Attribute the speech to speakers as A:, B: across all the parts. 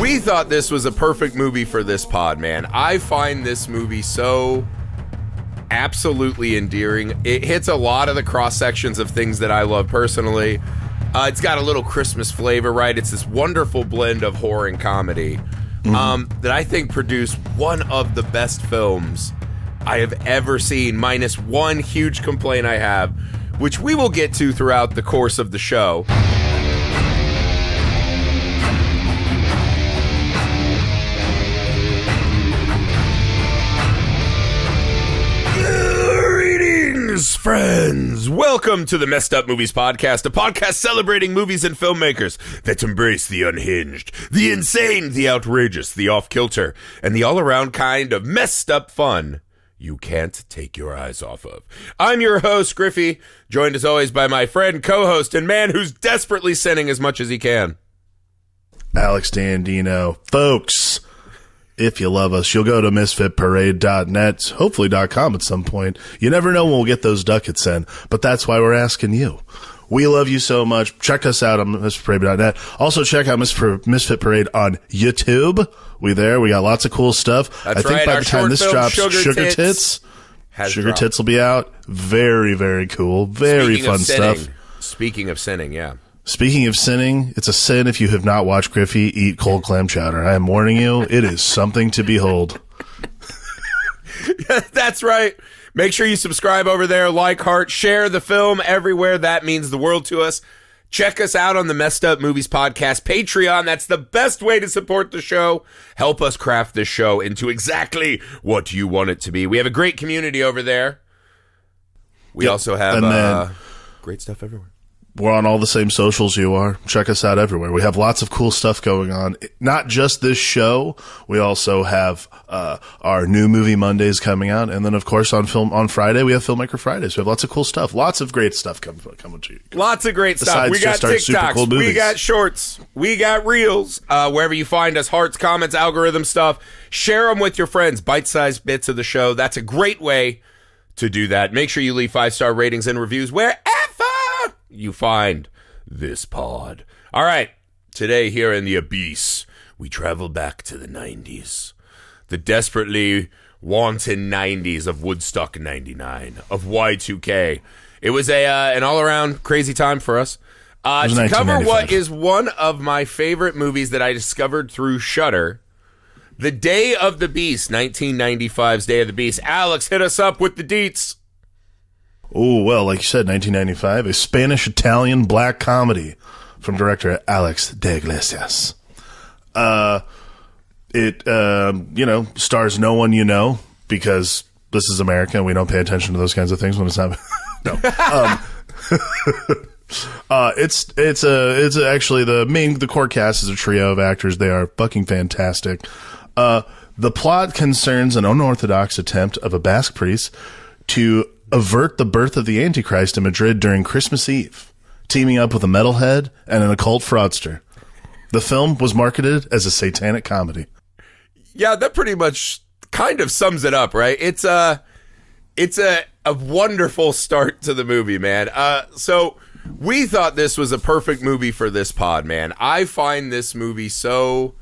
A: We thought this was a perfect movie for this pod, man. I find this movie so absolutely endearing. It hits a lot of the cross sections of things that I love personally. It's got a little Christmas flavor, right? It's this wonderful blend of horror and comedy that I think produced one of the best films I have ever seen, minus one huge complaint I have, which we will get to throughout the course of the show. Friends, welcome to the Messed Up Movies Podcast, a podcast celebrating movies and filmmakers that embrace the unhinged, the insane, the outrageous, the off-kilter, and the all-around kind of messed up fun you can't take your eyes off of. I'm your host, Griffey, joined as always by my friend, co-host, and man who's desperately sinning as much as he can,
B: Alex Dandino. Folks, if you love us, you'll go to misfitparade.net, hopefully .com at some point. You never know when we'll get those ducats in, but that's why we're asking you. We love you so much. Check us out on misfitparade.net. Also, check out Misfit Parade on YouTube. We got lots of cool stuff.
A: That's
B: I think
A: right.
B: by
A: Our
B: the time this
A: short
B: drops,
A: film,
B: Sugar Tits will be out. Very, very cool. Very fun stuff.
A: Speaking of sinning, yeah.
B: Speaking of sinning, it's a sin if you have not watched Griffey eat cold clam chowder. I am warning you, it is something to behold.
A: That's right. Make sure you subscribe over there, like, heart, share the film everywhere. That means the world to us. Check us out on the Messed Up Movies Podcast Patreon. That's the best way to support the show. Help us craft this show into exactly what you want it to be. We have a great community over there. We also have great stuff everywhere.
B: We're on all the same socials you are. Check us out everywhere. We have lots of cool stuff going on. Not just this show. We also have our new movie Mondays coming out. And then, of course, on Friday, we have Filmmaker Fridays. We have lots of cool stuff. Lots of great stuff coming to you.
A: Lots of great stuff. We got TikToks. Cool we got shorts. We got reels. Wherever you find us, hearts, comments, algorithm stuff. Share them with your friends. Bite-sized bits of the show. That's a great way to do that. Make sure you leave 5-star ratings and reviews wherever you find this pod. All right, today here in the Abyss, we travel back to the 90s. The desperately wanton 90s of Woodstock 99, of Y2K. It was an all-around crazy time for us. To cover what is one of my favorite movies that I discovered through Shudder, The Day of the Beast, 1995's Day of the Beast. Alex, hit us up with the deets.
B: Oh, well, like you said, 1995, a Spanish-Italian black comedy from director Alex de Iglesias. It stars no one you know, because this is America and we don't pay attention to those kinds of things when it's not. No. It's actually the core cast is a trio of actors. They are fucking fantastic. The plot concerns an unorthodox attempt of a Basque priest to avert the birth of the Antichrist in Madrid during Christmas Eve, teaming up with a metalhead and an occult fraudster. The film was marketed as a satanic comedy.
A: Yeah, that pretty much kind of sums it up, right? It's a wonderful start to the movie, man. So we thought this was a perfect movie for this pod, man. I find this movie so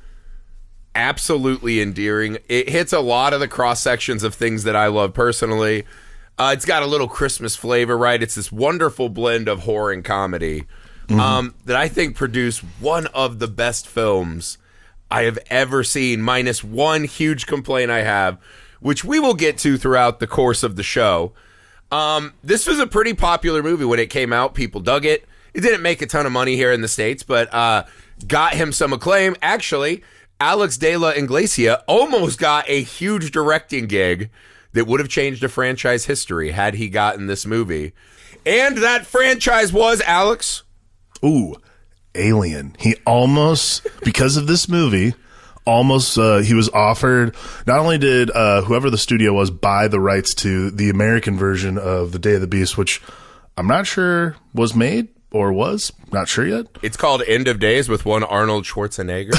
A: absolutely endearing. It hits a lot of the cross sections of things that I love personally. It's got a little Christmas flavor, right? It's this wonderful blend of horror and comedy that I think produced one of the best films I have ever seen, minus one huge complaint I have, which we will get to throughout the course of the show. This was a pretty popular movie when it came out. People dug it. It didn't make a ton of money here in the States, but got him some acclaim. Actually, Alex de la Inglesia almost got a huge directing gig that would have changed a franchise history had he gotten this movie. And that franchise was, Alex?
B: Ooh, Alien. He almost, because of this movie, he was offered, not only did whoever the studio was buy the rights to the American version of The Day of the Beast, which I'm not sure was made or was, not sure yet.
A: It's called End of Days with one Arnold Schwarzenegger.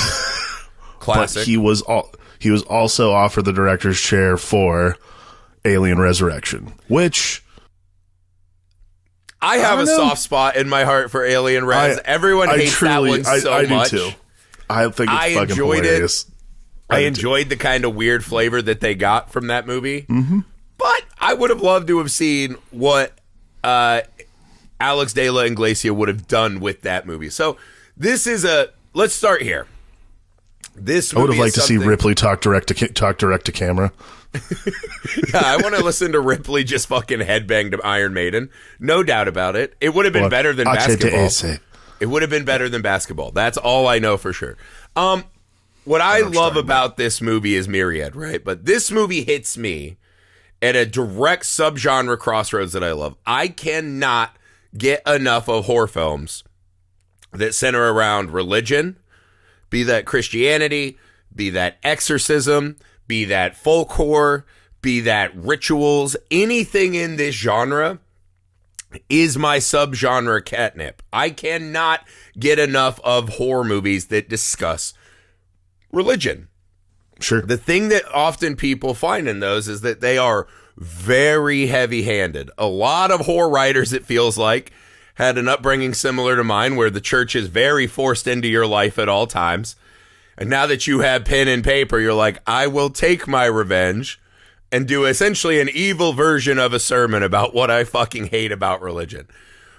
A: Classic.
B: But he was also offered the director's chair for Alien Resurrection, which
A: I have a soft spot in my heart for Alien Res. Everyone hates that one so much.
B: Do too. I think it's fucking hilarious.
A: I enjoyed the kind of weird flavor that they got from that movie. Mm-hmm. But I would have loved to have seen what Alex de la Inglesia would have done with that movie. So this is let's start here. This movie
B: I would have liked to see Ripley talk direct to camera.
A: Yeah, I want to listen to Ripley just fucking headbang to Iron Maiden. No doubt about it. It would have been better than basketball. It would have been better than basketball. That's all I know for sure. What I love about this movie is myriad, right? But this movie hits me at a direct subgenre crossroads that I love. I cannot get enough of horror films that center around religion, be that Christianity, be that exorcism, be that folk horror, be that rituals. Anything in this genre is my subgenre catnip. I cannot get enough of horror movies that discuss religion.
B: Sure.
A: The thing that often people find in those is that they are very heavy-handed. A lot of horror writers, it feels like, had an upbringing similar to mine where the church is very forced into your life at all times. And now that you have pen and paper, you're like, I will take my revenge and do essentially an evil version of a sermon about what I fucking hate about religion.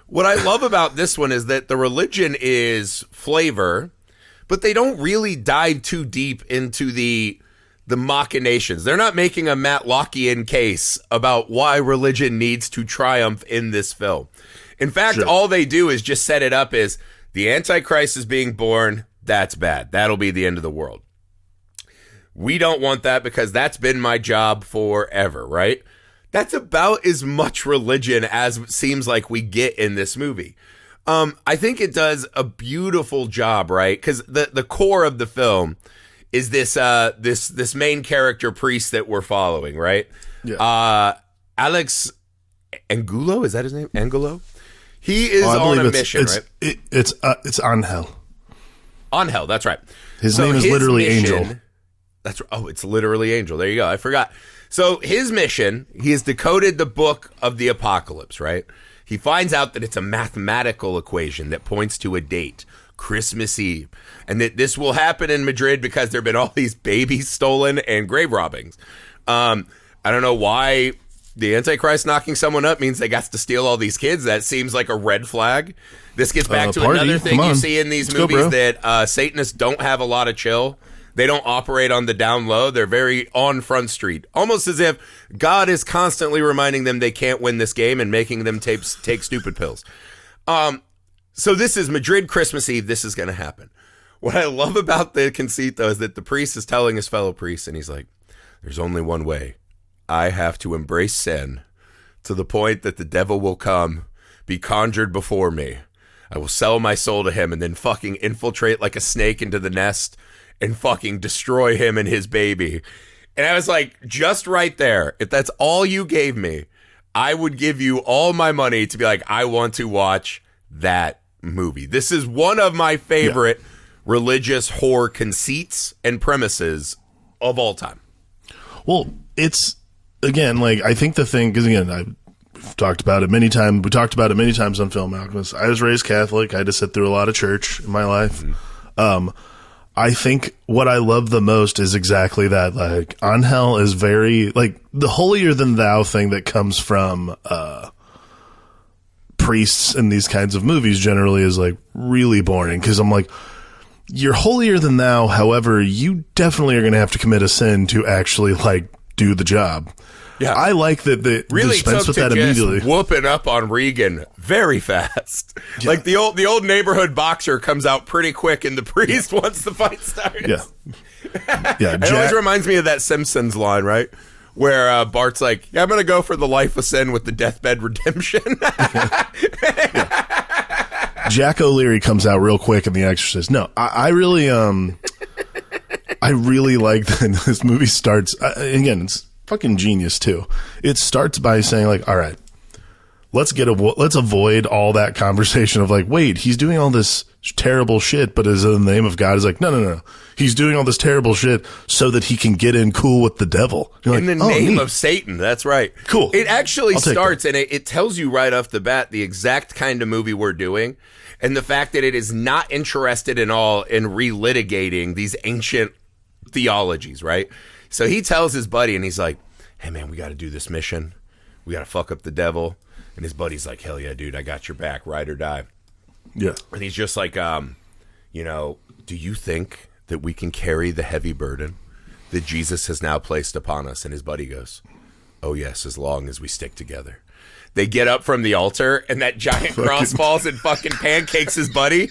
A: What I love about this one is that the religion is flavor, but they don't really dive too deep into the machinations. They're not making a Matlockian case about why religion needs to triumph in this film. In fact, all they do is just set it up as the Antichrist is being born. That's bad. That'll be the end of the world. We don't want that because that's been my job forever, right? That's about as much religion as it seems like we get in this movie. I think it does a beautiful job, right? Because the core of the film is this main character priest that we're following, right?
B: Yeah.
A: Alex Angulo, is that his name? Angulo? He is on a mission, right?
B: It's Angel.
A: Angel, that's right.
B: His name is literally Angel.
A: It's literally Angel. There you go. I forgot. So his mission, he has decoded the book of the apocalypse, right? He finds out that it's a mathematical equation that points to a date, Christmas Eve, and that this will happen in Madrid because there have been all these babies stolen and grave robbings. I don't know why the Antichrist knocking someone up means they got to steal all these kids. That seems like a red flag. This gets back to another thing you see in these movies that Satanists don't have a lot of chill. They don't operate on the down low. They're very on Front Street, almost as if God is constantly reminding them they can't win this game and making them take stupid pills. So this is Madrid Christmas Eve. This is going to happen. What I love about the conceit, though, is that the priest is telling his fellow priests, and he's like, there's only one way. I have to embrace sin to the point that the devil will come, be conjured before me. I will sell my soul to him and then fucking infiltrate like a snake into the nest and fucking destroy him and his baby. And I was like, just right there, if that's all you gave me, I would give you all my money to be like, I want to watch that movie. This is one of my favorite religious horror conceits and premises of all time.
B: Well, it's, again, like, I think the thing, because again, I've talked about it many times. We talked about it many times on Film Alchemist. I was raised Catholic. I had to sit through a lot of church in my life. Mm-hmm. I think what I love the most is exactly that. Like, Angel is very, like, the holier than thou thing that comes from priests in these kinds of movies generally is, like, really boring. Because I'm like, you're holier than thou. However, you definitely are going to have to commit a sin to actually, like, do the job. Yeah, I like that they
A: really
B: dispense with that immediately.
A: Whooping up on Regan very fast. Yeah. Like the old neighborhood boxer comes out pretty quick, and the priest once the fight starts.
B: Yeah, yeah.
A: It always reminds me of that Simpsons line, right? Where Bart's like, "Yeah, I'm gonna go for the life of sin with the deathbed redemption."
B: Jack O'Leary comes out real quick in The Exorcist. No, I really I really like that this movie starts. Again, it's fucking genius too. It starts by saying, like, all right, let's avoid all that conversation of like, wait, he's doing all this terrible shit, but is in the name of God. Is like, no. He's doing all this terrible shit so that he can get in cool with the devil.
A: You're in the name of Satan. That's right.
B: Cool.
A: It actually starts, and it tells you right off the bat the exact kind of movie we're doing. and the fact that it is not interested at all in relitigating these ancient theologies, right? So he tells his buddy, and he's like, hey, man, we got to do this mission. We got to fuck up the devil. And his buddy's like, hell yeah, dude, I got your back, ride or die.
B: Yeah.
A: And he's just like, you know, do you think that we can carry the heavy burden that Jesus has now placed upon us? And his buddy goes, oh, yes, as long as we stick together. They get up from the altar, and that giant cross falls and fucking pancakes his buddy.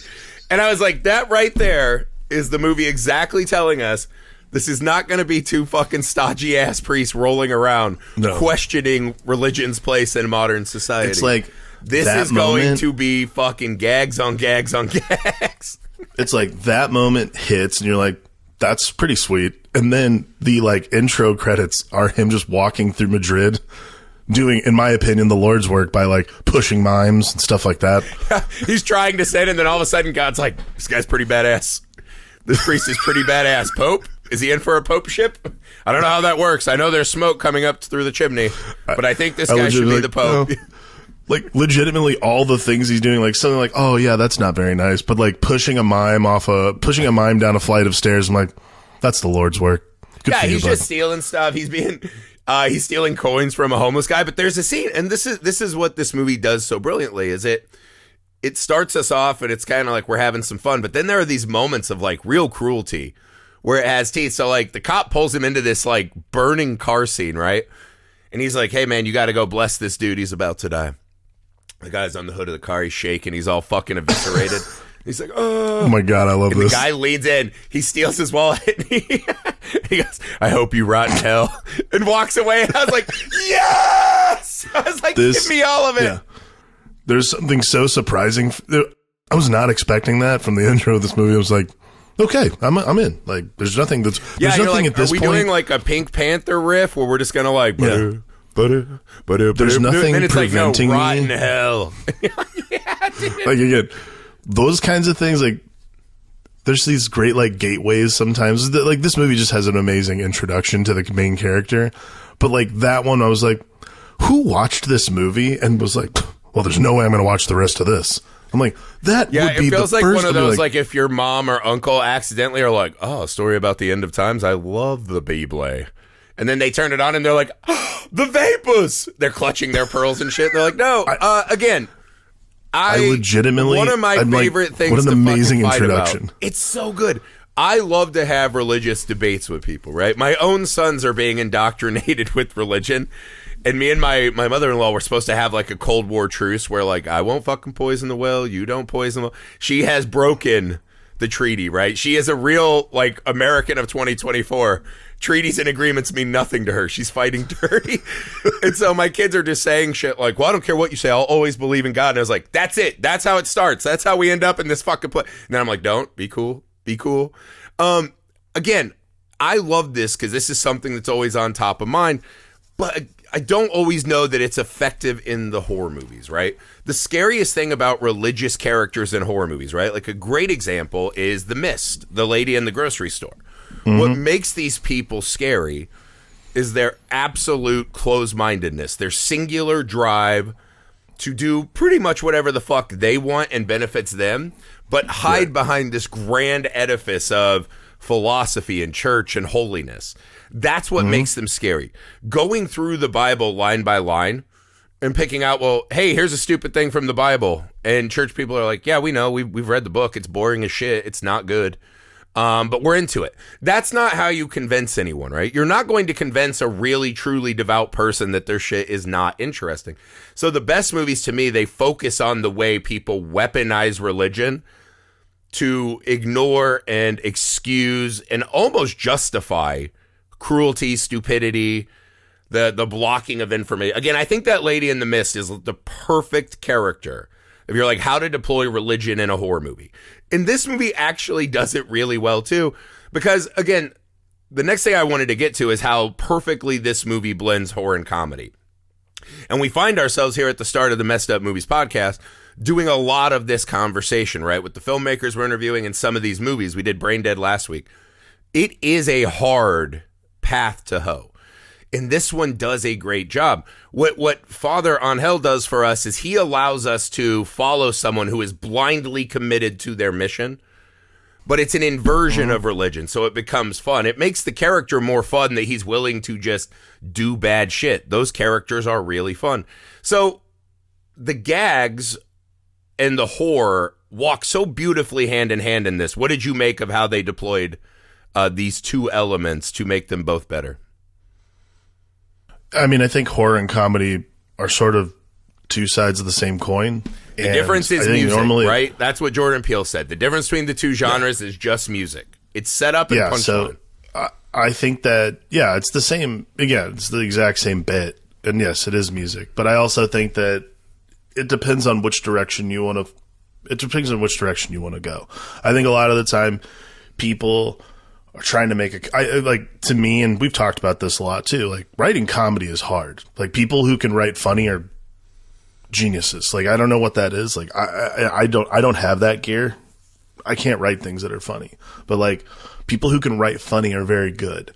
A: And I was like, that right there is the movie exactly telling us this is not going to be two fucking stodgy ass priests rolling around questioning religion's place in modern society.
B: It's like
A: this is going to be fucking gags on gags on gags.
B: It's like that moment hits, and you're like, that's pretty sweet. And then the like intro credits are him just walking through Madrid doing, in my opinion, the Lord's work by like pushing mimes and stuff like that.
A: He's trying to sin, and then all of a sudden God's like, this guy's pretty badass. This priest is pretty badass. Pope? Is he in for a popeship? I don't know how that works. I know there's smoke coming up through the chimney, but I think this guy should be the Pope.
B: Like, legitimately, all the things he's doing, like something like, oh yeah, that's not very nice, but like pushing a mime down a flight of stairs, I'm like, that's the Lord's work. Good for you,
A: he's
B: bud.
A: just stealing stuff. He's stealing coins from a homeless guy. But there's a scene, and this is what this movie does so brilliantly, is it starts us off, and it's kind of like we're having some fun, but then there are these moments of like real cruelty where it has teeth. So like the cop pulls him into this like burning car scene, right? And he's like, hey man, you got to go bless this dude. He's about to die. The guy's on the hood of the car. He's shaking. He's all fucking eviscerated. He's like, oh
B: my God, I love this.
A: The guy leans in. He steals his wallet. And he goes, I hope you rot in hell. And walks away. And I was like, yes! I was like, give me all of it. Yeah.
B: There's something so surprising. I was not expecting that from the intro of this movie. I was like, okay, I'm in. Like, there's nothing at this point.
A: Are we doing like a Pink Panther riff where we're just going to like...
B: There's nothing
A: and it's
B: preventing
A: like, no, rot in
B: me.
A: hell. Yeah, dude.
B: Like, again, those kinds of things, like, there's these great, like, gateways sometimes. Like, this movie just has an amazing introduction to the main character. But, like, that one, I was like, who watched this movie and was like, well, there's no way I'm going to watch the rest of this. I'm like, that would be the first.
A: Yeah, it feels like one of those, like, if your mom or uncle accidentally are like, oh, a story about the end of times. I love the Bible. And then they turn it on and they're like, oh, the vapors. They're clutching their pearls and shit. They're like, no, again.
B: I legitimately,
A: one of my favorite things.
B: What an amazing
A: introduction!
B: About.
A: It's so good. I love to have religious debates with people. Right, my own sons are being indoctrinated with religion, and me and my mother-in-law were supposed to have like a Cold War truce where like I won't fucking poison the well, you don't poison the well. She has broken the treaty. Right, she is a real like American of 2024. Treaties and agreements mean nothing to her. She's fighting dirty. And so my kids are just saying shit like, well, I don't care what you say. I'll always believe in God. And I was like, that's it. That's how it starts. That's how we end up in this fucking place. And then I'm like, don't. Be cool. Be cool. Again, I love this because this is something that's always on top of mind. But I don't always know that it's effective in the horror movies, right? The scariest thing about religious characters in horror movies, right? Like a great example is The Mist, the lady in the grocery store. Mm-hmm. What makes these people scary is their absolute closed-mindedness, their singular drive to do pretty much whatever the fuck they want and benefits them, but hide behind this grand edifice of philosophy and church and holiness. That's what makes them scary. Going through the Bible line by line and picking out, well, hey, here's a stupid thing from the Bible. And church people are like, yeah, we know. We've read the book. It's boring as shit. It's not good. But we're into it. That's not how you convince anyone, right? You're not going to convince a really, truly devout person that their shit is not interesting. So the best movies to me, they focus on the way people weaponize religion to ignore and excuse and almost justify cruelty, stupidity, the blocking of information. Again, I think that lady in The Mist is the perfect character. If you're like, how to deploy religion in a horror movie. And this movie actually does it really well, too. Because, again, the next thing I wanted to get to is how perfectly this movie blends horror and comedy. And we find ourselves here at the start of the Messed Up Movies podcast doing a lot of this conversation, right? With the filmmakers we're interviewing and some of these movies. We did Brain Dead last week. It is a hard path to hoe. And this one does a great job. What Father Angel does for us is he allows us to follow someone who is blindly committed to their mission, but it's an inversion of religion, so it becomes fun. It makes the character more fun that he's willing to just do bad shit. Those characters are really fun. So the gags and the horror walk so beautifully hand in hand in this. What did you make of how they deployed these two elements to make them both better?
B: I mean, I think horror and comedy are sort of two sides of the same coin.
A: The difference is music, right? That's what Jordan Peele said. The difference between the two genres is just music. It's set up and punchline.
B: So I think that, it's the same. Again, it's the exact same bit. And yes, it is music. But I also think that it depends on which direction you want to. It depends on which direction you want to go. I think a lot of the time, people are trying to make to me, and we've talked about this a lot too. Like, writing comedy is hard. Like, people who can write funny are geniuses. Like, I don't know what that is. Like, I don't have that gear. I can't write things that are funny. But like, people who can write funny are very good.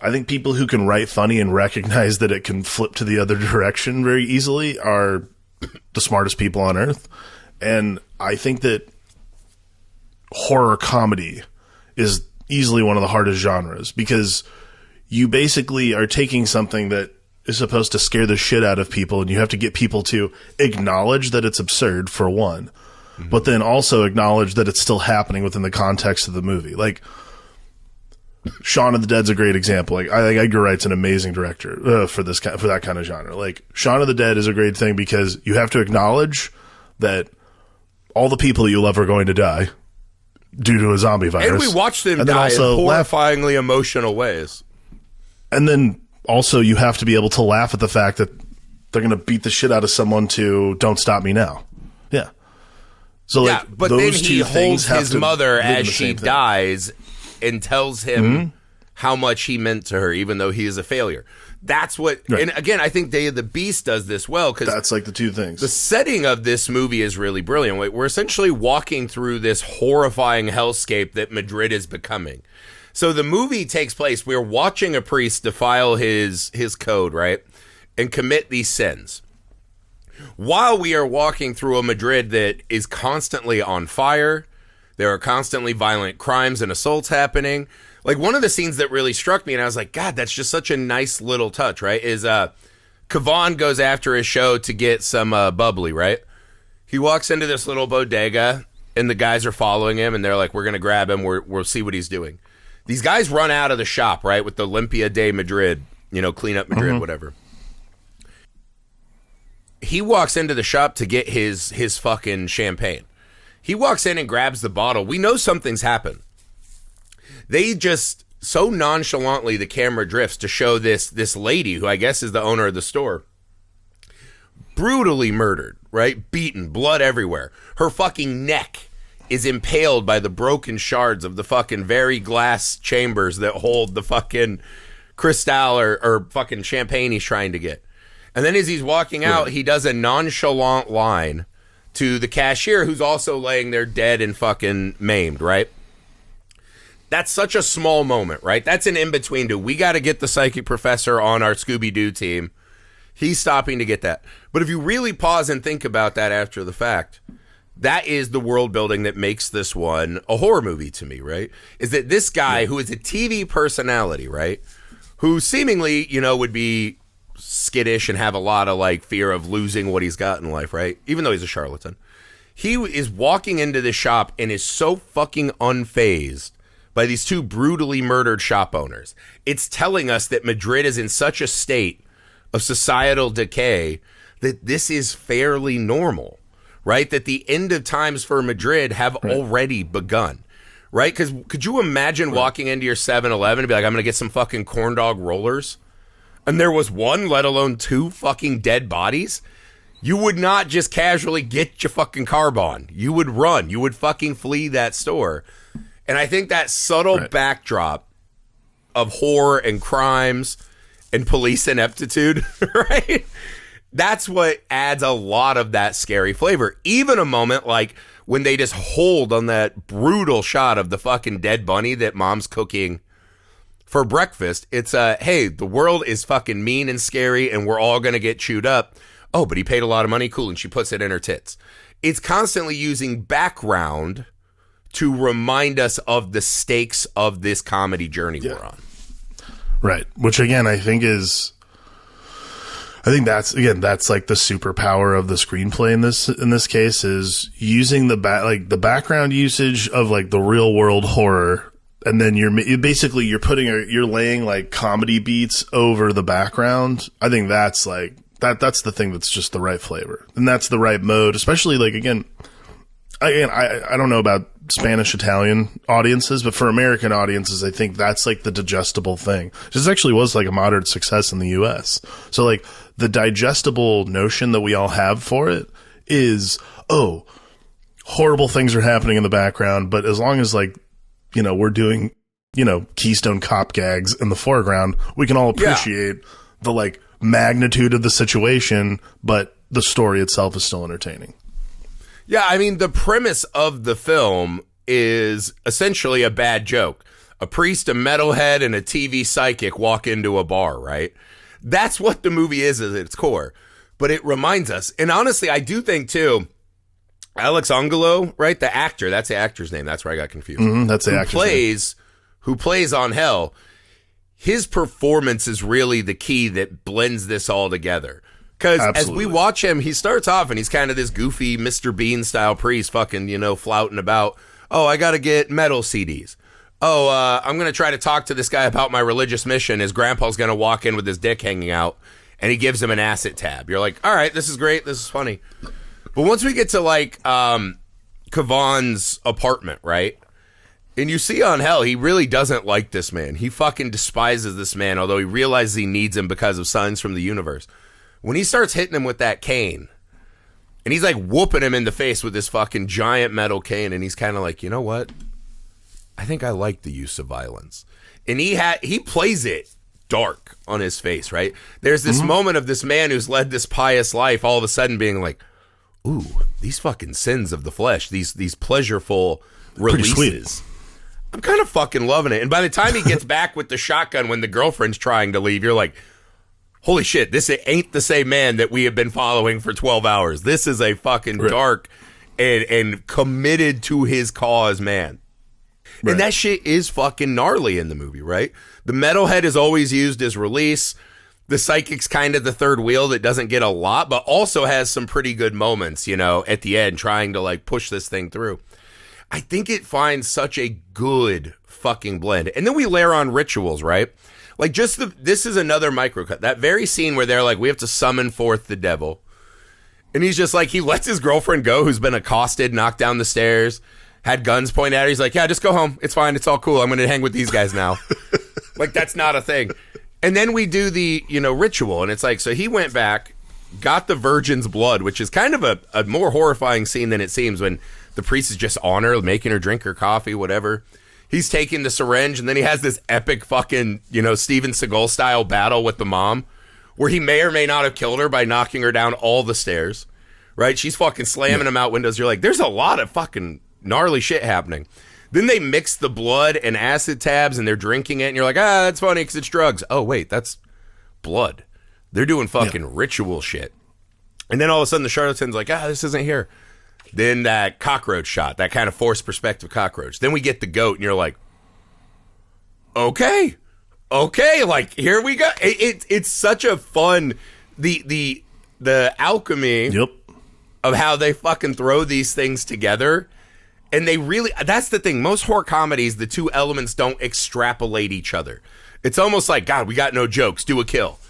B: I think people who can write funny and recognize that it can flip to the other direction very easily are the smartest people on earth. And I think that horror comedy is easily one of the hardest genres, because you basically are taking something that is supposed to scare the shit out of people, and you have to get people to acknowledge that it's absurd, for one, but then also acknowledge that it's still happening within the context of the movie. Like, Shaun of the Dead's a great example. Like, I think Edgar Wright's an amazing director for that kind of genre. Like, Shaun of the Dead is a great thing because you have to acknowledge that all the people that you love are going to die due to a zombie virus.
A: And we watch them die in horrifyingly emotional ways. And
B: then also you have to be able to laugh at the fact that they're going to beat the shit out of someone to "Don't Stop Me Now." Yeah. So like,
A: but
B: those
A: then he holds his mother as she
B: thing.
A: dies and tells him how much he meant to her, even though he is a failure. That's what, and again, I think Day of the Beast does this well, because
B: that's like the two things.
A: The setting of this movie is really brilliant. We're essentially walking through this horrifying hellscape that Madrid is becoming. So the movie takes place, we're watching a priest defile his code, right, and commit these sins, while we are walking through a Madrid that is constantly on fire. There are constantly violent crimes and assaults happening. Like, one of the scenes that really struck me, and I was like, God, that's just such a nice little touch, right, is Kavan goes after his show to get some bubbly, right? He walks into this little bodega, and the guys are following him, and they're like, we're going to grab him, we'll see what he's doing. These guys run out of the shop, right, with the Olympia de Madrid, clean up Madrid, whatever. He walks into the shop to get his fucking champagne. He walks in and grabs the bottle. We know something's happened. They just so nonchalantly, the camera drifts to show this lady, who I guess is the owner of the store, brutally murdered, right? Beaten, blood everywhere. Her fucking neck is impaled by the broken shards of the fucking very glass chambers that hold the fucking Cristal or fucking champagne he's trying to get. And then as he's walking out, he does a nonchalant line to the cashier, who's also laying there dead and fucking maimed, right? That's such a small moment, right? That's an in-between to, we got to get the psychic professor on our Scooby-Doo team. He's stopping to get that. But if you really pause and think about that after the fact, that is the world building that makes this one a horror movie to me, right? Is that this guy who is a TV personality, right? Who seemingly, would be skittish and have a lot of like fear of losing what he's got in life, right? Even though he's a charlatan. He is walking into the shop and is so fucking unfazed by these two brutally murdered shop owners. It's telling us that Madrid is in such a state of societal decay that this is fairly normal, right? That the end of times for Madrid have already begun, right? Because could you imagine walking into your 7-Eleven and be like, I'm going to get some fucking corn dog rollers? And there was one, let alone two fucking dead bodies? You would not just casually get your fucking carb on. You would run. You would fucking flee that store. And I think that subtle backdrop of horror and crimes and police ineptitude, right? That's what adds a lot of that scary flavor. Even a moment like when they just hold on that brutal shot of the fucking dead bunny that mom's cooking for breakfast. It's hey, the world is fucking mean and scary and we're all going to get chewed up. Oh, but he paid a lot of money. Cool. And she puts it in her tits. It's constantly using background to remind us of the stakes of this comedy journey we're on.
B: Right. Which again, I think that's like the superpower of the screenplay in this case is using the background usage of like the real world horror. And then you're laying like comedy beats over the background. I think that's like, that's the thing that's just the right flavor. And that's the right mode, especially like, again, I don't know about Spanish, Italian audiences, but for American audiences, I think that's like the digestible thing. This actually was like a moderate success in the US. So like the digestible notion that we all have for it is, oh, horrible things are happening in the background. But as long as like, you know, we're doing, you know, Keystone Cop gags in the foreground, we can all appreciate the like magnitude of the situation, but the story itself is still entertaining.
A: Yeah, I mean, the premise of the film is essentially a bad joke. A priest, a metalhead, and a TV psychic walk into a bar, right? That's what the movie is at its core. But it reminds us, and honestly, I do think, too, Alex Angulo, right? The actor, that's the actor's name. That's where I got confused.
B: That's the actor's name.
A: Who plays on Hell, his performance is really the key that blends this all together. Because as we watch him, he starts off and he's kind of this goofy Mr. Bean style priest fucking, you know, flouting about, oh, I got to get metal CDs. Oh, I'm going to try to talk to this guy about my religious mission. His grandpa's going to walk in with his dick hanging out and he gives him an acid tab. You're like, all right, this is great. This is funny. But once we get to like Kavan's apartment, right? And you see on Hell, he really doesn't like this man. He fucking despises this man, although he realizes he needs him because of signs from the universe. When he starts hitting him with that cane, and he's like whooping him in the face with this fucking giant metal cane, and he's kind of like, you know what? I think I like the use of violence. And he plays it dark on his face, right? There's this moment of this man who's led this pious life all of a sudden being like, ooh, these fucking sins of the flesh, these pleasureful releases. I'm kind of fucking loving it. And by the time he gets back with the shotgun when the girlfriend's trying to leave, you're like, holy shit, this ain't the same man that we have been following for 12 hours. This is a fucking dark and committed to his cause man. Right. And that shit is fucking gnarly in the movie, right? The metalhead is always used as release. The psychic's kind of the third wheel that doesn't get a lot, but also has some pretty good moments, you know, at the end trying to like push this thing through. I think it finds such a good fucking blend. And then we layer on rituals, right? Like this is another microcut. That very scene where they're like, we have to summon forth the devil. And he's just like, he lets his girlfriend go who's been accosted, knocked down the stairs, had guns pointed at her. He's like, yeah, just go home. It's fine. It's all cool. I'm going to hang with these guys now. Like, that's not a thing. And then we do the, you know, ritual. And it's like, so he went back, got the virgin's blood, which is kind of a more horrifying scene than it seems when the priest is just on her, making her drink her coffee, whatever. He's taking the syringe, and then he has this epic fucking, you know, Steven Seagal style battle with the mom, where he may or may not have killed her by knocking her down all the stairs, right? She's fucking slamming him out windows. You're like, there's a lot of fucking gnarly shit happening. Then they mix the blood and acid tabs, and they're drinking it, and you're like, that's funny because it's drugs. Oh, wait, that's blood. They're doing fucking ritual shit. And then all of a sudden, the charlatan's like, this isn't here. Then that cockroach shot, that kind of forced perspective cockroach. Then we get the goat, and you're like, okay, like here we go. It's such a fun the alchemy of how they fucking throw these things together, and they really, that's the thing. Most horror comedies, the two elements don't extrapolate each other. It's almost like, God, we got no jokes, do a kill.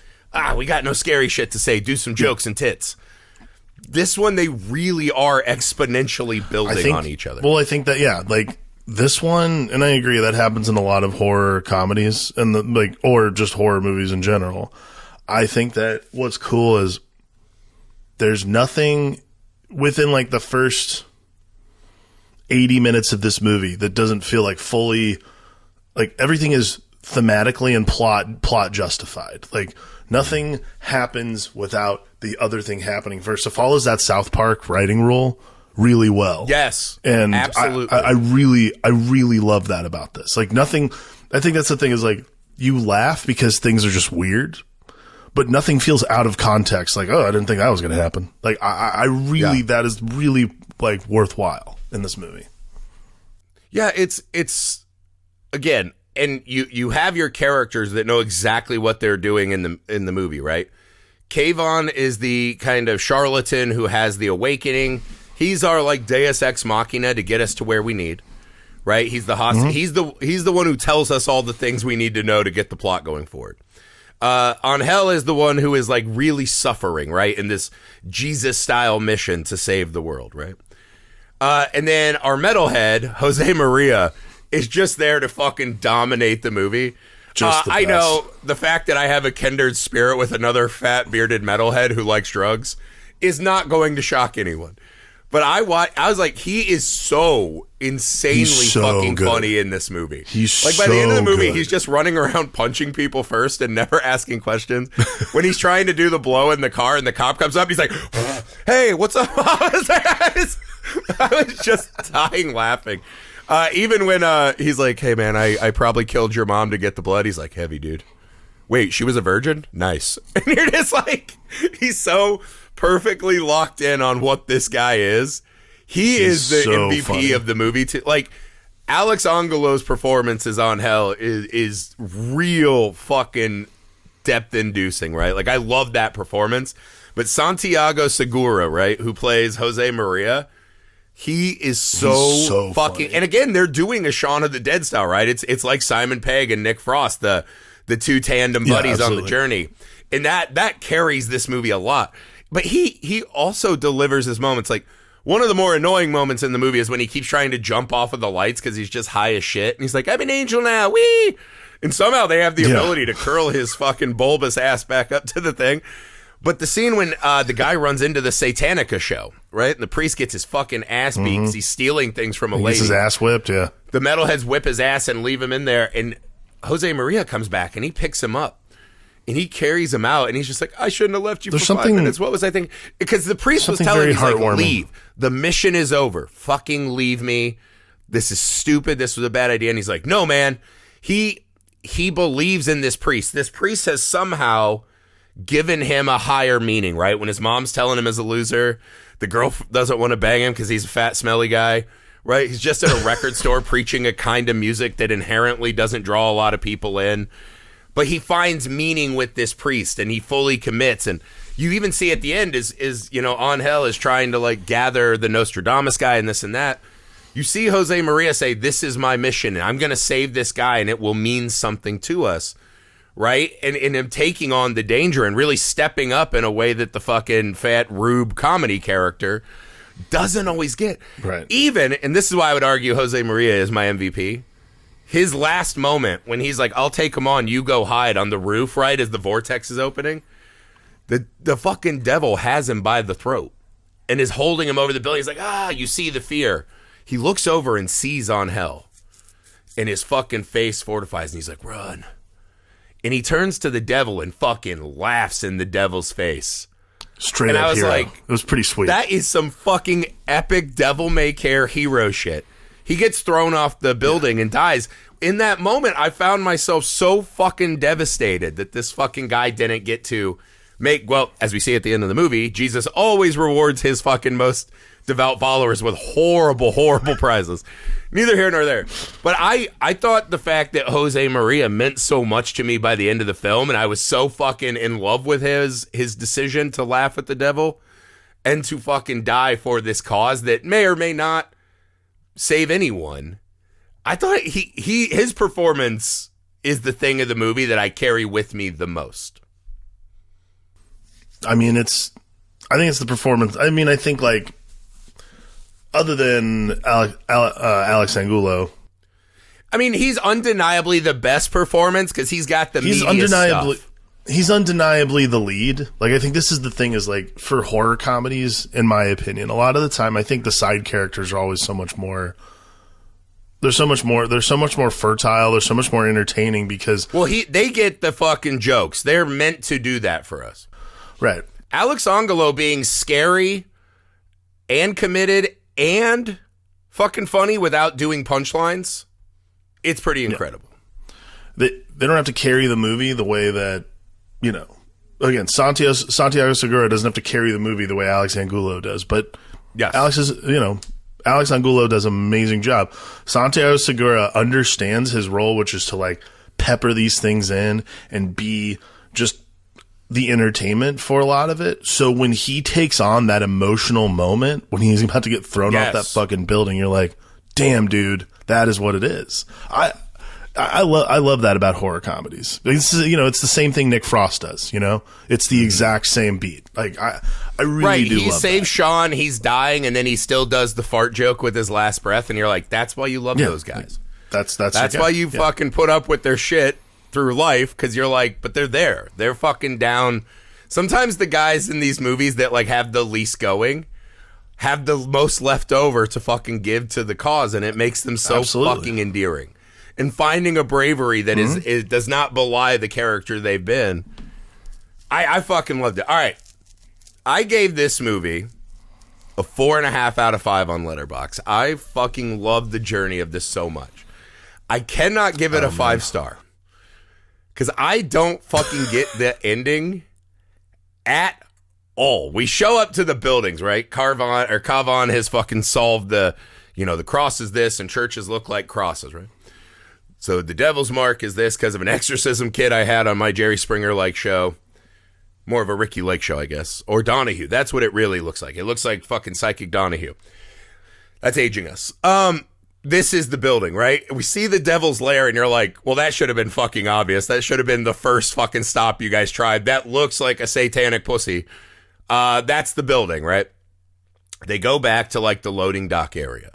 A: We got no scary shit to say, do some jokes and tits. This one, they really are exponentially building on each other.
B: Well, I think that, like this one, and I agree that happens in a lot of horror comedies and or just horror movies in general. I think that what's cool is there's nothing within like the first 80 minutes of this movie that doesn't feel like fully, like everything is thematically and plot justified. Like nothing happens without the other thing happening first. It follows that South Park writing rule really well.
A: Yes,
B: and
A: absolutely.
B: I really love that about this. Like nothing. I think that's the thing is like you laugh because things are just weird, but nothing feels out of context. Like, oh, I didn't think that was going to happen. Like, I really, that is really like worthwhile in this movie.
A: Yeah, it's again, and you have your characters that know exactly what they're doing in the movie, right? Kayvon is the kind of charlatan who has the awakening. He's our like Deus Ex Machina to get us to where we need, right? He's the he's the one who tells us all the things we need to know to get the plot going forward. Angel is the one who is like really suffering, right, in this Jesus style mission to save the world, right? And then our metalhead, Jose Maria, is just there to fucking dominate the movie. I know the fact that I have a kindred spirit with another fat bearded metalhead who likes drugs is not going to shock anyone. But I was like, he is so insanely fucking funny in this movie.
B: He's
A: like by the end of the movie, he's just running around punching people first and never asking questions. When he's trying to do the blow in the car and the cop comes up, he's like, "Hey, what's up?" I was just dying laughing. Even when he's like, "Hey man, I probably killed your mom to get the blood." He's like, "Heavy, dude. Wait, she was a virgin? Nice." And you're just like, he's so perfectly locked in on what this guy is. He's is the so MVP funny. Of the movie too. Like Alex Angulo's performance as Angel is real fucking depth inducing, right? Like I love that performance. But Santiago Segura, right, who plays Jose Maria, he is so fucking funny. And again, they're doing a Shaun of the Dead style, right? It's like Simon Pegg and Nick Frost, the two tandem buddies on the journey. And that carries this movie a lot. But he also delivers his moments. Like one of the more annoying moments in the movie is when he keeps trying to jump off of the lights because he's just high as shit. And he's like, "I'm an angel now, wee!" And somehow they have the ability to curl his fucking bulbous ass back up to the thing. But the scene when the guy runs into the Satanica show, right? And the priest gets his fucking ass beat because he's stealing things from a lady.
B: He gets his ass whipped, yeah.
A: The metalheads whip his ass and leave him in there. And Jose Maria comes back and he picks him up. And he carries him out, and he's just like, "I shouldn't have left you for 5 minutes. What was I thinking?" Because the priest was telling him, like, "Leave. The mission is over. Fucking leave me. This is stupid. This was a bad idea." And he's like, "No, man." He believes in this priest. This priest has somehow given him a higher meaning, right? When his mom's telling him as a loser, the girl doesn't want to bang him because he's a fat, smelly guy, right? He's just at a record store preaching a kind of music that inherently doesn't draw a lot of people in. But he finds meaning with this priest, and he fully commits. And you even see at the end is you know, Angel is trying to like gather the Nostradamus guy and this and that. You see Jose Maria say, "This is my mission, and I'm going to save this guy, and it will mean something to us," right? And him taking on the danger and really stepping up in a way that the fucking fat rube comedy character doesn't always get.
B: Right.
A: Even, and this is why I would argue Jose Maria is my MVP. His last moment when he's like, "I'll take him on, you go hide on the roof," right, as the vortex is opening. The fucking devil has him by the throat and is holding him over the building. He's like, you see the fear. He looks over and sees Angel, and his fucking face fortifies, and he's like, "Run." And he turns to the devil and fucking laughs in the devil's face.
B: Straight
A: and
B: up
A: I was
B: hero.
A: like,
B: it was pretty sweet.
A: That is some fucking epic devil may care hero shit. He gets thrown off the building and dies. In that moment, I found myself so fucking devastated that this fucking guy didn't get to make, well, as we see at the end of the movie, Jesus always rewards his fucking most devout followers with horrible, horrible prizes. Neither here nor there. But I thought the fact that Jose Maria meant so much to me by the end of the film, and I was so fucking in love with his decision to laugh at the devil and to fucking die for this cause that may or may not save anyone. I thought his performance is the thing of the movie that I carry with me the most.
B: I mean, I think it's the performance. I mean, I think like other than Alex Angulo,
A: I mean, he's undeniably the best performance because he's got the media stuff.
B: He's undeniably the lead. Like, I think this is the thing is like for horror comedies, in my opinion, a lot of the time, I think the side characters are always so much more. They're so much more fertile. They're so much more entertaining because.
A: Well, they get the fucking jokes. They're meant to do that for us.
B: Right.
A: Alex Angulo being scary and committed and fucking funny without doing punchlines. It's pretty incredible.
B: they don't have to carry the movie the way that, you know, again, Santiago Segura doesn't have to carry the movie the way Alex Angulo does, but
A: yes.
B: Alex Angulo does an amazing job. Santiago Segura understands his role, which is to like pepper these things in and be just the entertainment for a lot of it. So when he takes on that emotional moment, when he's about to get thrown off that fucking building, you're like, damn, dude, that is what it is. I love that about horror comedies. It's the same thing Nick Frost does, you know? It's the exact same beat. Like, I really do love that. He
A: saves Sean, he's dying, and then he still does the fart joke with his last breath, and you're like, that's why you love those guys.
B: That's
A: why you fucking put up with their shit through life, because you're like, but they're there. They're fucking down. Sometimes the guys in these movies that, like, have the least going have the most left over to fucking give to the cause, and it makes them so fucking endearing. And finding a bravery that is does not belie the character they've been. I fucking loved it. All right. I gave this movie a 4.5 out of 5 on Letterboxd. I fucking love the journey of this so much. I cannot give it a 5-star. Because I don't fucking get the ending at all. We show up to the buildings, right? Kavan has fucking solved the cross is this and churches look like crosses, right? So the devil's mark is this because of an exorcism kit I had on my Jerry Springer-like show. More of a Ricky Lake show, I guess. Or Donahue. That's what it really looks like. It looks like fucking Psychic Donahue. That's aging us. This is the building, right? We see the devil's lair and you're like, well, that should have been fucking obvious. That should have been the first fucking stop you guys tried. That looks like a satanic pussy. That's the building, right? They go back to like the loading dock area.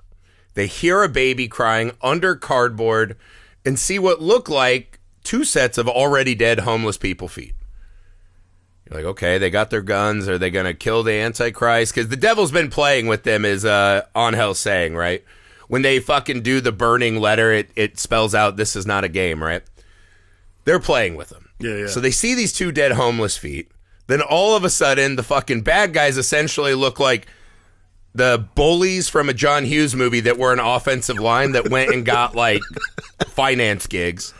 A: They hear a baby crying under cardboard and see what look like 2 sets of already dead homeless people feet. You're like, okay, they got their guns. Are they going to kill the Antichrist? Because the devil's been playing with them, is Angel saying, right? When they fucking do the burning letter, it spells out this is not a game, right? They're playing with them.
B: Yeah.
A: So they see these 2 dead homeless feet. Then all of a sudden, the fucking bad guys essentially look like the bullies from a John Hughes movie that were an offensive line that went and got like finance gigs.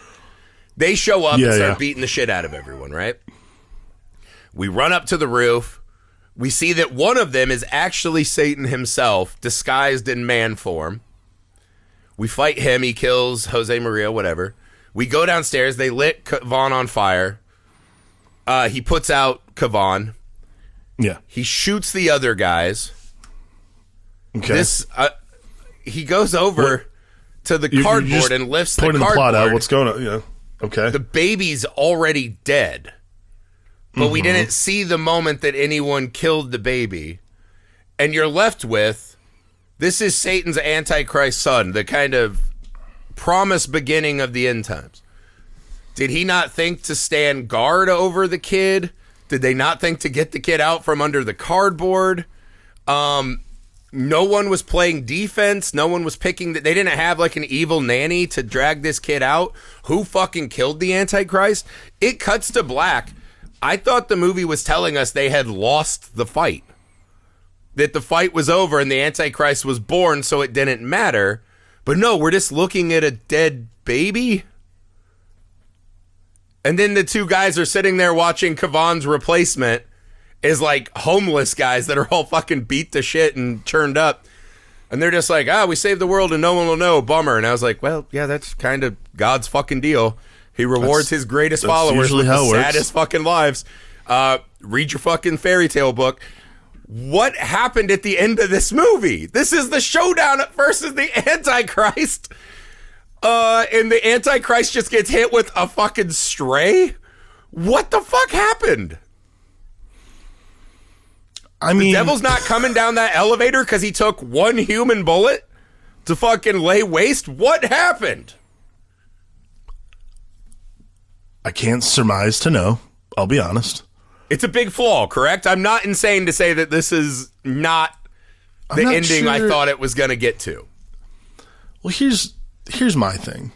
A: They show up and start beating the shit out of everyone, right? We run up to the roof. We see that one of them is actually Satan himself, disguised in man form. We fight him. He kills Jose Maria, whatever. We go downstairs. They lit Kavan on fire. He puts out Kavan.
B: Yeah.
A: He shoots the other guys.
B: Okay.
A: He goes over to the cardboard and lifts the cardboard.
B: Pointing the plot out. What's going on? Yeah. Okay.
A: The baby's already dead. But we didn't see the moment that anyone killed the baby. And you're left with, this is Satan's Antichrist son, the kind of promised beginning of the end times. Did he not think to stand guard over the kid? Did they not think to get the kid out from under the cardboard? No one was playing defense. No one was picking that. They didn't have like an evil nanny to drag this kid out. Who fucking killed the Antichrist? It cuts to black. I thought the movie was telling us they had lost the fight. That the fight was over and the Antichrist was born, so it didn't matter. But no, we're just looking at a dead baby. And then the 2 guys are sitting there watching Kavan's replacement is like homeless guys that are all fucking beat to shit and churned up. And they're just like, we saved the world and no one will know. Bummer. And I was like, well, yeah, that's kind of God's fucking deal. He rewards his greatest followers with the saddest fucking lives. Read your fucking fairy tale book. What happened at the end of this movie? This is the showdown versus the Antichrist. And the Antichrist just gets hit with a fucking stray? What the fuck happened? I mean, the devil's not coming down that elevator because he took 1 human bullet to fucking lay waste? What happened?
B: I can't surmise to know. I'll be honest.
A: It's a big flaw, correct? I'm not insane to say that this is not the ending I thought it was going to get to.
B: Well, here's my thing.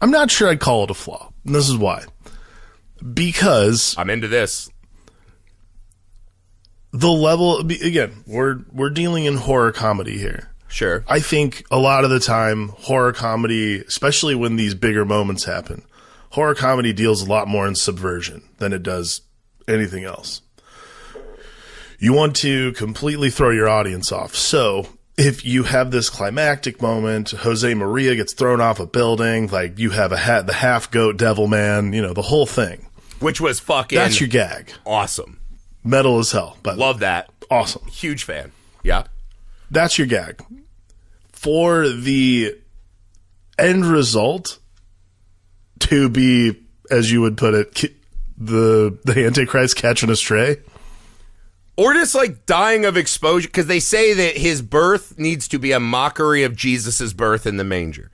B: I'm not sure I'd call it a flaw. And this is why. Because
A: I'm into this.
B: The level, again, we're dealing in horror comedy here.
A: Sure.
B: I think a lot of the time, horror comedy, especially when these bigger moments happen, horror comedy deals a lot more in subversion than it does anything else. You want to completely throw your audience off. So if you have this climactic moment, Jose Maria gets thrown off a building, like you have the half goat devil man, the whole thing.
A: Which was fucking...
B: That's your gag.
A: Awesome.
B: Metal as hell. But
A: love that.
B: Awesome.
A: Huge fan. Yeah.
B: That's your gag. For the end result to be, as you would put it, the Antichrist catching a stray...
A: Or just like dying of exposure, because they say that his birth needs to be a mockery of Jesus's birth in the manger.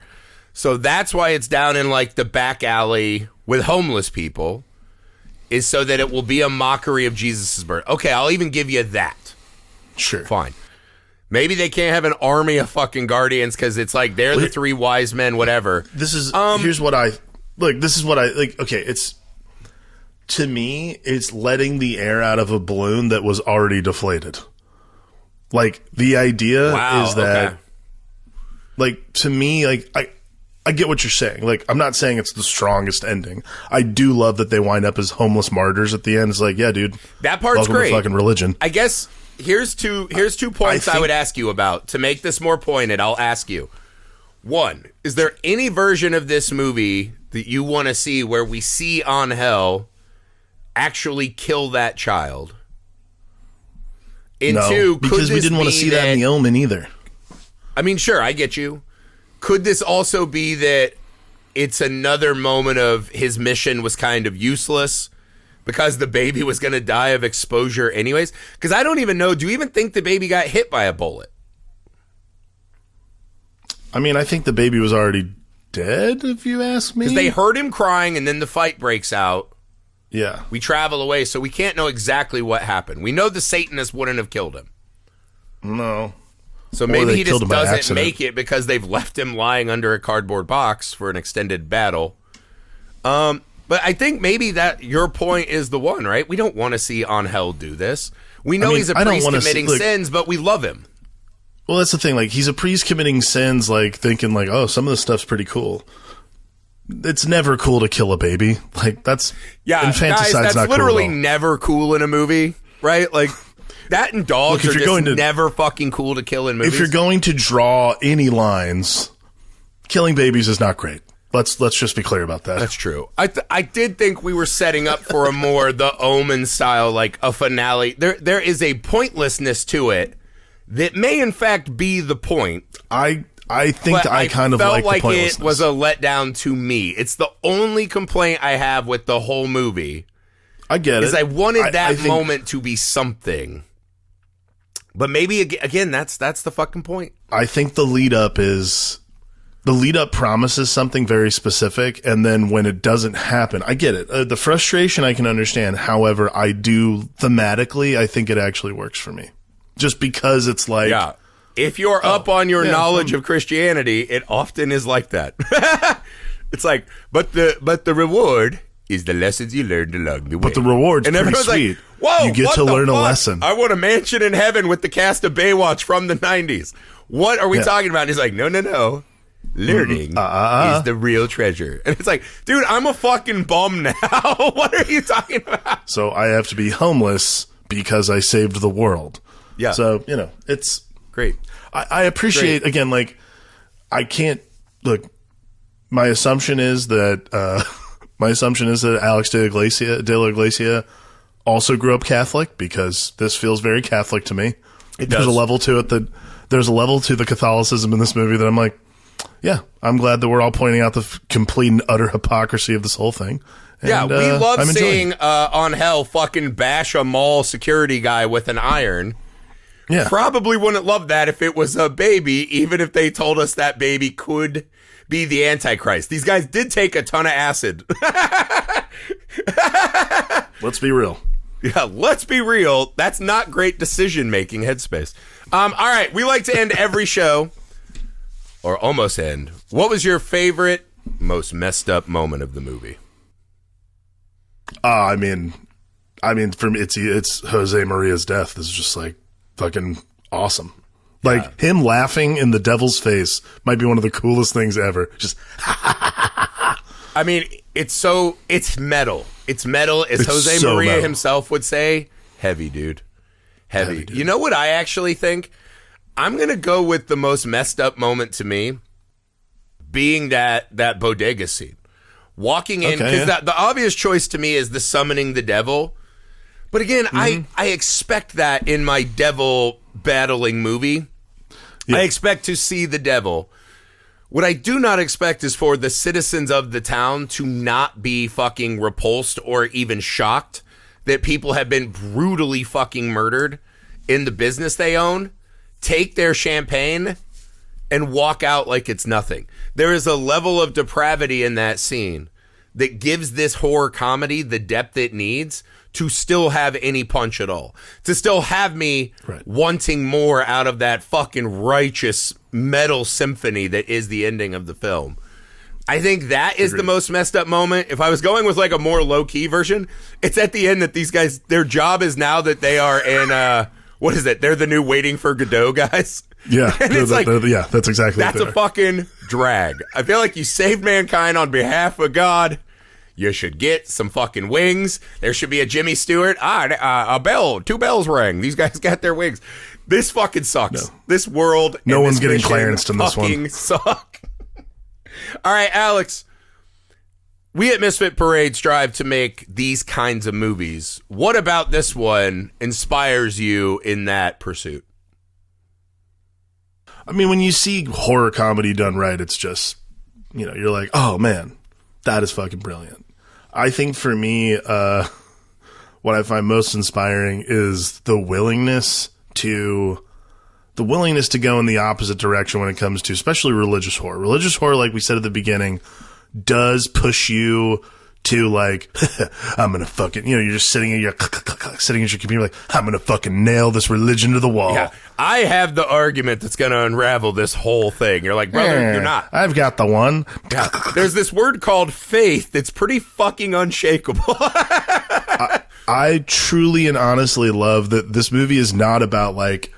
A: So that's why it's down in like the back alley with homeless people, is so that it will be a mockery of Jesus's birth. Okay, I'll even give you that.
B: Sure.
A: Fine. Maybe they can't have an army of fucking guardians because it's like they're the three wise men, whatever.
B: This is, here's what I, like, this is what I, like, okay, it's, to me, it's letting the air out of a balloon that was already deflated. Like, the idea is that,
A: okay.
B: like, to me, like, I get what you're saying. Like, I'm not saying it's the strongest ending. I do love that they wind up as homeless martyrs at the end. It's like, yeah, dude.
A: That part's
B: welcome
A: great.
B: To fucking religion.
A: I guess here's two points I would ask you about. To make this more pointed, I'll ask you. One, is there any version of this movie that you want to see where we see Angel actually kill that child? And
B: no,
A: two,
B: because we didn't want to see that in The Omen either.
A: I mean, sure, I get you. Could this also be that it's another moment of his mission was kind of useless because the baby was going to die of exposure anyways? Because I don't even know, do you even think the baby got hit by a bullet?
B: I mean, I think the baby was already dead, if you ask me.
A: Because they heard him crying and then the fight breaks out.
B: Yeah.
A: We travel away, so we can't know exactly what happened. We know the Satanist wouldn't have killed him.
B: No.
A: So maybe he just doesn't make it because they've left him lying under a cardboard box for an extended battle. But I think maybe that your point is the one, right? We don't want to see Angel do this. We know he's a priest committing sins, but we love him.
B: Well, that's the thing. Like, he's a priest committing sins, like, thinking, like, oh, some of this stuff's pretty cool. It's never cool to kill a baby. Like, that's...
A: Yeah,
B: infanticide's
A: guys, that's
B: not
A: literally
B: cool
A: never cool in a movie, right? Like, that and dogs are just never fucking cool to kill in movies.
B: If you're going to draw any lines, killing babies is not great. Let's just be clear about that.
A: That's true. I did think we were setting up for a more The Omen style, like a finale. There is a pointlessness to it that may in fact be the point.
B: I think I kind of like the pointlessness.
A: It was a letdown to me. It's the only complaint I have with the whole movie.
B: I get it.
A: Is I wanted that moment to be something. But maybe again, that's the fucking point.
B: I think the lead up promises something very specific, and then when it doesn't happen, I get it. The frustration I can understand. However, I think it actually works for me. Just because it's like,
A: yeah. If you're up on your knowledge of Christianity, it often is like that. It's like, but the reward is the lessons you learned along the way.
B: But the reward's pretty sweet.
A: Like, whoa,
B: you get to learn a lesson.
A: I want a mansion in heaven with the cast of Baywatch from the 90s. What are we talking about? And he's like, no. Learning is the real treasure. And it's like, dude, I'm a fucking bum now. What are you talking about?
B: So I have to be homeless because I saved the world.
A: Yeah.
B: So, it's
A: great.
B: I appreciate, again, like, I can't, look, my assumption is that Alex de la Iglesia also grew up Catholic, because this feels very Catholic to me. There's a level to it there's a level to the Catholicism in this movie that I'm like, yeah, I'm glad that we're all pointing out the complete and utter hypocrisy of this whole thing. And,
A: yeah, we love seeing Angel fucking bash a mall security guy with an iron.
B: Yeah.
A: Probably wouldn't love that if it was a baby, even if they told us that baby could be the Antichrist. These guys did take a ton of acid.
B: Let's be real.
A: Yeah, let's be real. That's not great decision-making headspace. All right, we like to end every show, or almost end. What was your favorite, most messed up moment of the movie?
B: I mean, for me, it's Jose Maria's death. This is just like fucking awesome. Like him laughing in the devil's face might be one of the coolest things ever. Just
A: I mean, it's metal. It's metal, as Jose
B: so
A: Maria
B: metal.
A: himself would say. Heavy, dude. Heavy. You know what I actually think? I'm going to go with the most messed up moment to me being that bodega scene. Walking in, because the obvious choice to me is the summoning the devil. But again, I expect that in my devil battling movie. Yeah. I expect to see the devil. What I do not expect is for the citizens of the town to not be fucking repulsed or even shocked that people have been brutally fucking murdered in the business they own, take their champagne, and walk out like it's nothing. There is a level of depravity in that scene that gives this horror comedy the depth it needs to still have any punch at all. To still have me wanting more out of that fucking righteous metal symphony that is the ending of the film. I think that is the most messed up moment. If I was going with like a more low-key version, it's at the end that these guys, their job is now that they are in, what is it? They're the new Waiting for Godot guys.
B: Yeah.
A: And it's like,
B: yeah, that's exactly
A: that's a fucking drag. I feel like you saved mankind on behalf of God. You should get some fucking wings. There should be a Jimmy Stewart. A bell. 2 bells rang. These guys got their wings. This fucking sucks. No. This world.
B: No one's getting clearanced in this one.
A: Fucking suck. All right, Alex. We at Misfit Parade strive to make these kinds of movies. What about this one inspires you in that pursuit?
B: I mean, when you see horror comedy done right, it's just, you're like, oh man, that is fucking brilliant. I think for me, what I find most inspiring is the willingness to go in the opposite direction when it comes to especially religious horror. Religious horror, like we said at the beginning, does push you to like, I'm gonna fucking, you're just sitting at your computer like, I'm gonna fucking nail this religion to the wall.
A: Yeah, I have the argument that's gonna unravel this whole thing. You're like, brother, you're not.
B: I've got the one.
A: Yeah. There's this word called faith that's pretty fucking unshakable.
B: I truly and honestly love that this movie is not about like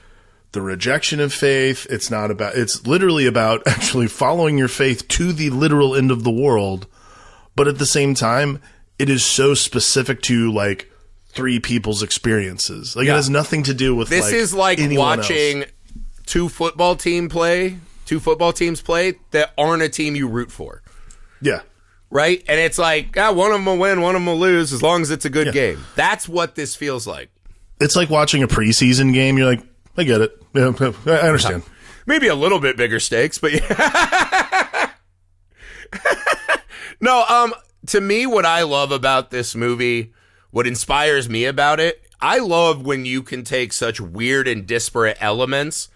B: the rejection of faith. It's literally about actually following your faith to the literal end of the world. But at the same time, it is so specific to like 3 people's experiences. Like it has nothing to do with
A: this is like watching
B: else.
A: 2 football teams play that aren't a team you root for.
B: Yeah.
A: Right? And it's like, one of them will win, one of them will lose, as long as it's a good game. That's what this feels like. It's
B: like watching a preseason game. You're like, I get it. Yeah, I understand.
A: Maybe a little bit bigger stakes, but yeah. No, to me, what I love about this movie, what inspires me about it, I love when you can take such weird and disparate elements,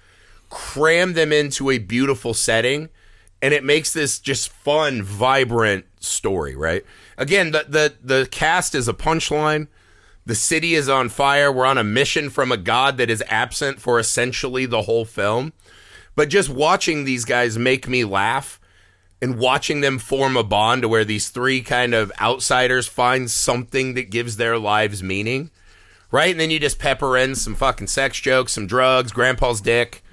A: cram them into a beautiful setting, and it makes this just fun, vibrant story, right? Again, the cast is a punchline. The city is on fire. We're on a mission from a god that is absent for essentially the whole film. But just watching these guys make me laugh and watching them form a bond to where these 3 kind of outsiders find something that gives their lives meaning, right? And then you just pepper in some fucking sex jokes, some drugs, grandpa's dick.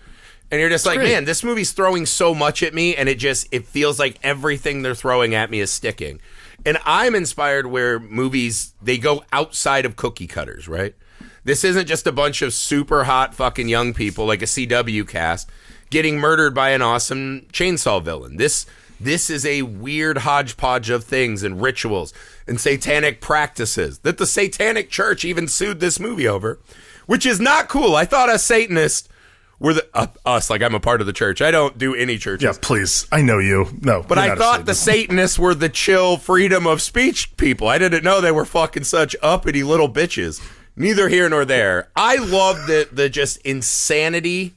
A: And you're just like, man, this movie's throwing so much at me, and it feels like everything they're throwing at me is sticking. And I'm inspired where movies, they go outside of cookie cutters, right? This isn't just a bunch of super hot fucking young people like a CW cast getting murdered by an awesome chainsaw villain. This is a weird hodgepodge of things and rituals and satanic practices that the Satanic Church even sued this movie over, which is not cool. I thought us Satanists were us, like I'm a part of the church. I don't do any churches.
B: Yeah, please. I know you. No.
A: But I thought the Satanists were the chill freedom of speech people. I didn't know they were fucking such uppity little bitches. Neither here nor there. I love the just insanity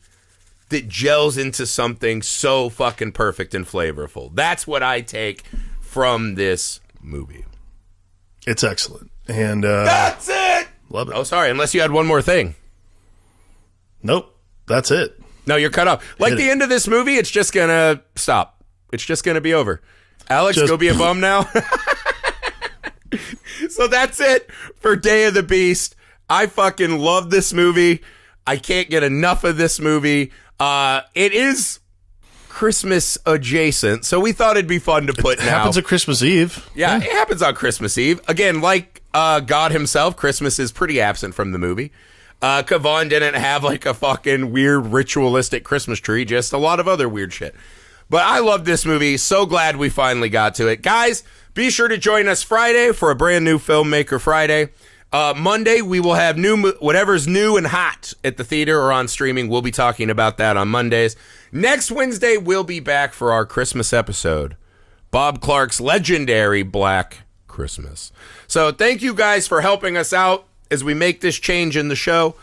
A: that gels into something so fucking perfect and flavorful. That's what I take from this movie.
B: It's excellent. And
A: that's it.
B: Love it.
A: Oh, sorry. Unless you had one more thing.
B: Nope. That's it.
A: No, you're cut off. Like the end of this movie, it's just going to stop. It's just going to be over. Alex, go be a bum now. So that's it for Day of the Beast. I fucking love this movie. I can't get enough of this movie. It is Christmas adjacent, so we thought it'd be fun to put
B: It happens at Christmas Eve.
A: Yeah, it happens on Christmas Eve. Again, like God himself, Christmas is pretty absent from the movie. Kavon didn't have like a fucking weird ritualistic Christmas tree, just a lot of other weird shit. But I love this movie. So glad we finally got to it. Guys, be sure to join us Friday for a brand new Filmmaker Friday. Monday, we will have whatever's new and hot at the theater or on streaming. We'll be talking about that on Mondays. Next Wednesday, we'll be back for our Christmas episode. Bob Clark's legendary Black Christmas. So thank you guys for helping us out as we make this change in the show.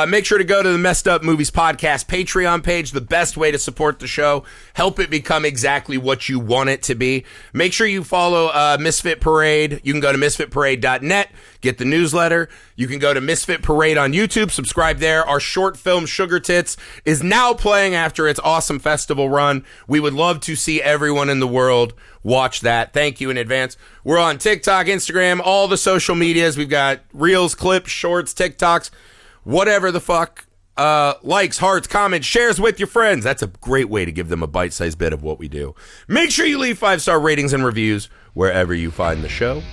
A: Make sure to go to the Messed Up Movies Podcast Patreon page, the best way to support the show. Help it become exactly what you want it to be. Make sure you follow Misfit Parade. You can go to misfitparade.net, get the newsletter. You can go to Misfit Parade on YouTube, subscribe there. Our short film, Sugar Tits, is now playing after its awesome festival run. We would love to see everyone in the world watch that. Thank you in advance. We're on TikTok, Instagram, all the social medias. We've got Reels, clips, shorts, TikToks. Whatever the fuck, likes, hearts, comments, shares with your friends. That's a great way to give them a bite-sized bit of what we do. Make sure you leave 5-star ratings and reviews wherever you find the show.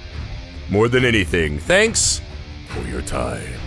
A: More than anything, thanks for your time.